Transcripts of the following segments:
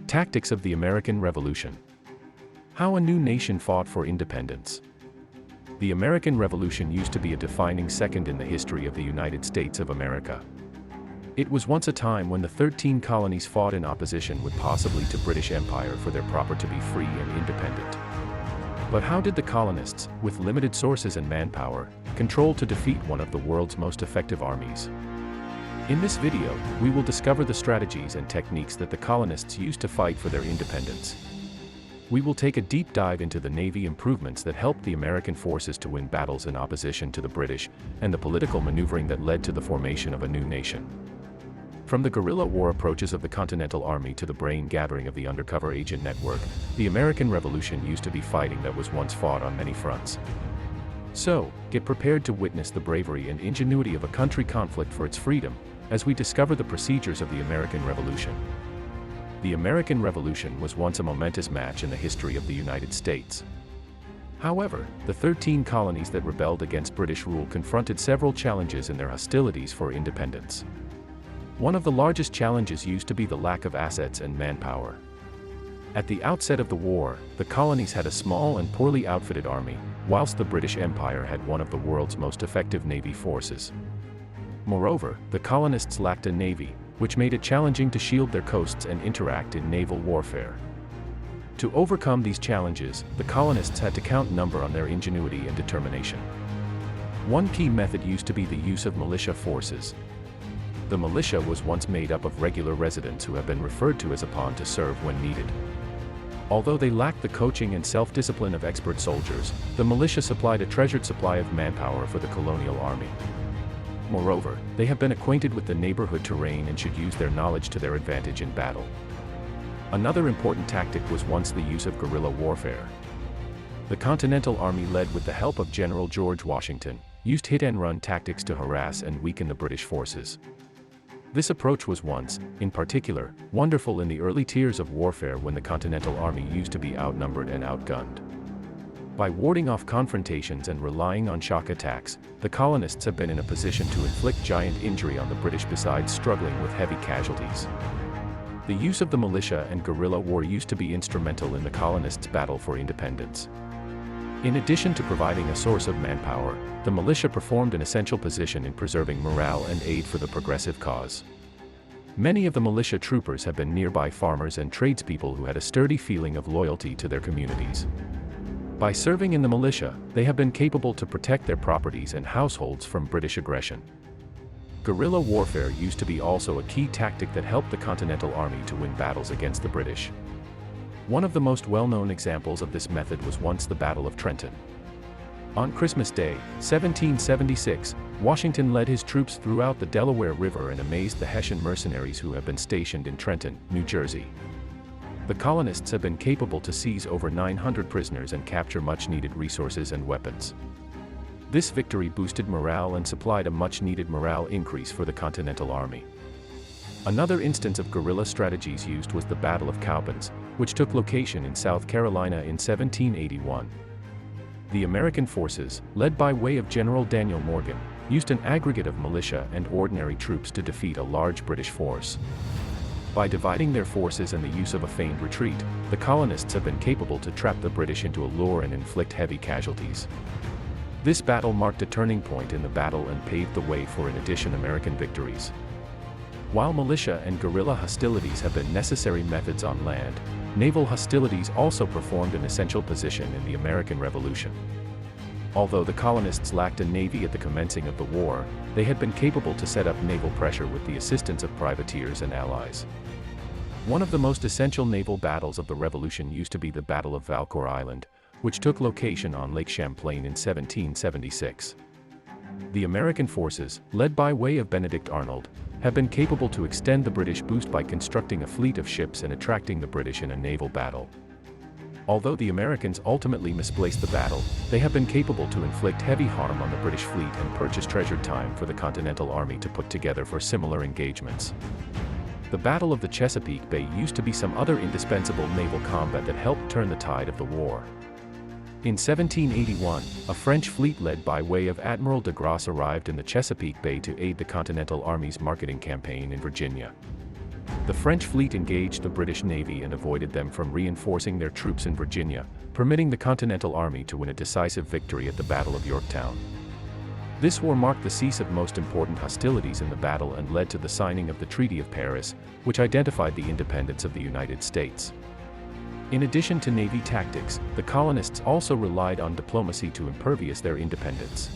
Tactics of the American Revolution. How a new nation fought for independence. The American Revolution used to be a defining second in the history of the United States of America. It was once a time when the 13 colonies fought in opposition with possibly to British Empire for their property to be free and independent. But how did the colonists, with limited sources and manpower, control to defeat one of the world's most effective armies? In this video, we will discover the strategies and techniques that the colonists used to fight for their independence. We will take a deep dive into the Navy improvements that helped the American forces to win battles in opposition to the British, and the political maneuvering that led to the formation of a new nation. From the guerrilla war approaches of the Continental Army to the brain-gathering of the undercover agent network, the American Revolution used to be fighting that was once fought on many fronts. So, get prepared to witness the bravery and ingenuity of a country conflict for its freedom, as we discover the procedures of the American Revolution. The American Revolution was once a momentous match in the history of the United States. However, the 13 colonies that rebelled against British rule confronted several challenges in their hostilities for independence. One of the largest challenges used to be the lack of assets and manpower. At the outset of the war, the colonies had a small and poorly outfitted army, whilst the British Empire had one of the world's most effective navy forces. Moreover, the colonists lacked a navy, which made it challenging to shield their coasts and interact in naval warfare. To overcome these challenges, the colonists had to count number on their ingenuity and determination. One key method used to be the use of militia forces. The militia was once made up of regular residents who have been referred to as a pawn to serve when needed. Although they lacked the coaching and self-discipline of expert soldiers, the militia supplied a treasured supply of manpower for the colonial army. Moreover, they have been acquainted with the neighborhood terrain and should use their knowledge to their advantage in battle. Another important tactic was once the use of guerrilla warfare. The Continental Army, led with the help of General George Washington, used hit-and-run tactics to harass and weaken the British forces. This approach was once, in particular, wonderful in the early tiers of warfare when the Continental Army used to be outnumbered and outgunned. By warding off confrontations and relying on shock attacks, the colonists have been in a position to inflict giant injury on the British besides struggling with heavy casualties. The use of the militia and guerrilla war used to be instrumental in the colonists' battle for independence. In addition to providing a source of manpower, the militia performed an essential position in preserving morale and aid for the progressive cause. Many of the militia troopers have been nearby farmers and tradespeople who had a sturdy feeling of loyalty to their communities. By serving in the militia, they have been capable to protect their properties and households from British aggression. Guerrilla warfare used to be also a key tactic that helped the Continental Army to win battles against the British. One of the most well-known examples of this method was once the Battle of Trenton. On Christmas Day, 1776, Washington led his troops throughout the Delaware River and amazed the Hessian mercenaries who have been stationed in Trenton, New Jersey. The colonists have been capable to seize over 900 prisoners and capture much-needed resources and weapons. This victory boosted morale and supplied a much-needed morale increase for the Continental Army. Another instance of guerrilla strategies used was the Battle of Cowpens, which took location in South Carolina in 1781. The American forces, led by way of General Daniel Morgan, used an aggregate of militia and ordinary troops to defeat a large British force. By dividing their forces and the use of a feigned retreat, the colonists have been capable to trap the British into a lure and inflict heavy casualties. This battle marked a turning point in the battle and paved the way for, in addition, American victories. While militia and guerrilla hostilities have been necessary methods on land, naval hostilities also performed an essential position in the American Revolution. Although the colonists lacked a navy at the commencing of the war, they had been capable to set up naval pressure with the assistance of privateers and allies. One of the most essential naval battles of the Revolution used to be the Battle of Valcour Island, which took location on Lake Champlain in 1776. The American forces, led by way of Benedict Arnold, have been capable to extend the British boost by constructing a fleet of ships and attracting the British in a naval battle. Although the Americans ultimately misplaced the battle, they have been capable to inflict heavy harm on the British fleet and purchase treasured time for the Continental Army to put together for similar engagements. The Battle of the Chesapeake Bay used to be some other indispensable naval combat that helped turn the tide of the war. In 1781, a French fleet led by way of Admiral de Grasse arrived in the Chesapeake Bay to aid the Continental Army's marketing campaign in Virginia. The French fleet engaged the British Navy and avoided them from reinforcing their troops in Virginia, permitting the Continental Army to win a decisive victory at the Battle of Yorktown. This war marked the cease of most important hostilities in the battle and led to the signing of the Treaty of Paris, which identified the independence of the United States. In addition to Navy tactics, the colonists also relied on diplomacy to impervious their independence.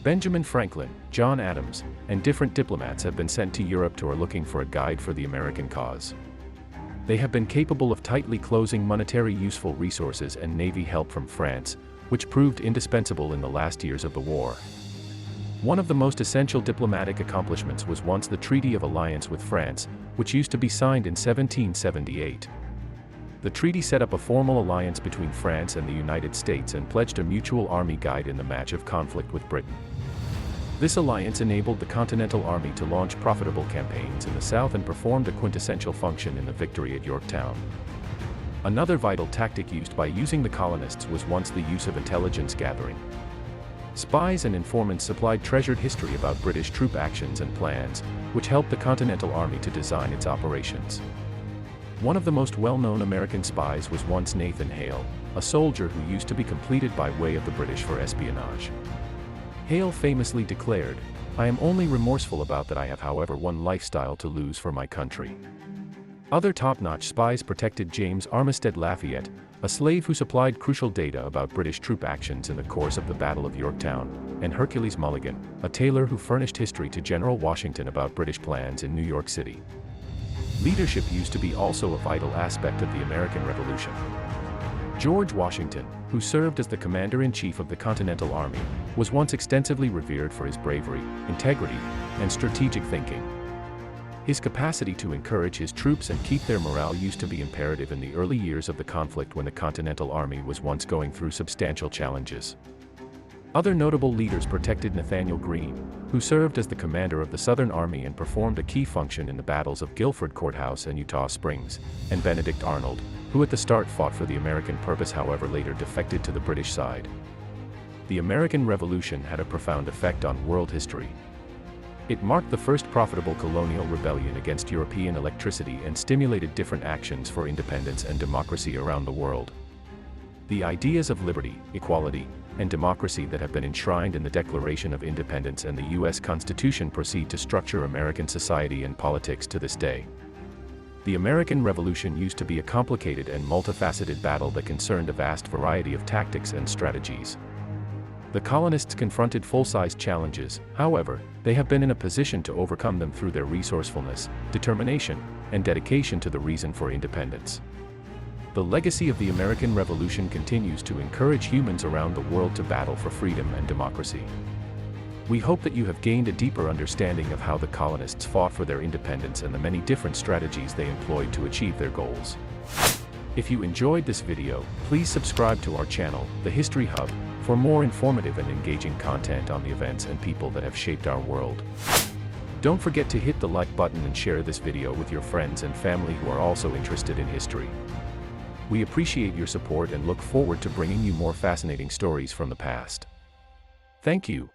Benjamin Franklin, John Adams, and different diplomats have been sent to Europe to are looking for a guide for the American cause. They have been capable of tightly closing monetary useful resources and Navy help from France, which proved indispensable in the last years of the war. One of the most essential diplomatic accomplishments was once the Treaty of Alliance with France, which used to be signed in 1778. The treaty set up a formal alliance between France and the United States and pledged a mutual army guide in the match of conflict with Britain. This alliance enabled the Continental Army to launch profitable campaigns in the South and performed a quintessential function in the victory at Yorktown. Another vital tactic used by the colonists was once the use of intelligence gathering. Spies and informants supplied treasured history about British troop actions and plans, which helped the Continental Army to design its operations. One of the most well-known American spies was once Nathan Hale, a soldier who used to be completed by way of the British for espionage. Hale famously declared, "I am only remorseful about that I have however one lifestyle to lose for my country." Other top-notch spies protected James Armistead Lafayette, a slave who supplied crucial data about British troop actions in the course of the Battle of Yorktown, and Hercules Mulligan, a tailor who furnished history to General Washington about British plans in New York City. Leadership used to be also a vital aspect of the American Revolution. George Washington, who served as the commander-in-chief of the Continental Army, was once extensively revered for his bravery, integrity, and strategic thinking. His capacity to encourage his troops and keep their morale used to be imperative in the early years of the conflict when the Continental Army was once going through substantial challenges. Other notable leaders protected Nathanael Greene, who served as the commander of the Southern Army and performed a key function in the battles of Guilford Courthouse and Eutaw Springs, and Benedict Arnold, who at the start fought for the American purpose however later defected to the British side. The American Revolution had a profound effect on world history. It marked the first profitable colonial rebellion against European electricity and stimulated different actions for independence and democracy around the world. The ideas of liberty, equality, and democracy that have been enshrined in the Declaration of Independence and the U.S. Constitution proceed to structure American society and politics to this day. The American Revolution used to be a complicated and multifaceted battle that concerned a vast variety of tactics and strategies. The colonists confronted full-size challenges, however, they have been in a position to overcome them through their resourcefulness, determination, and dedication to the reason for independence. The legacy of the American Revolution continues to encourage humans around the world to battle for freedom and democracy. We hope that you have gained a deeper understanding of how the colonists fought for their independence and the many different strategies they employed to achieve their goals. If you enjoyed this video, please subscribe to our channel, The History Hub, for more informative and engaging content on the events and people that have shaped our world. Don't forget to hit the like button and share this video with your friends and family who are also interested in history. We appreciate your support and look forward to bringing you more fascinating stories from the past. Thank you.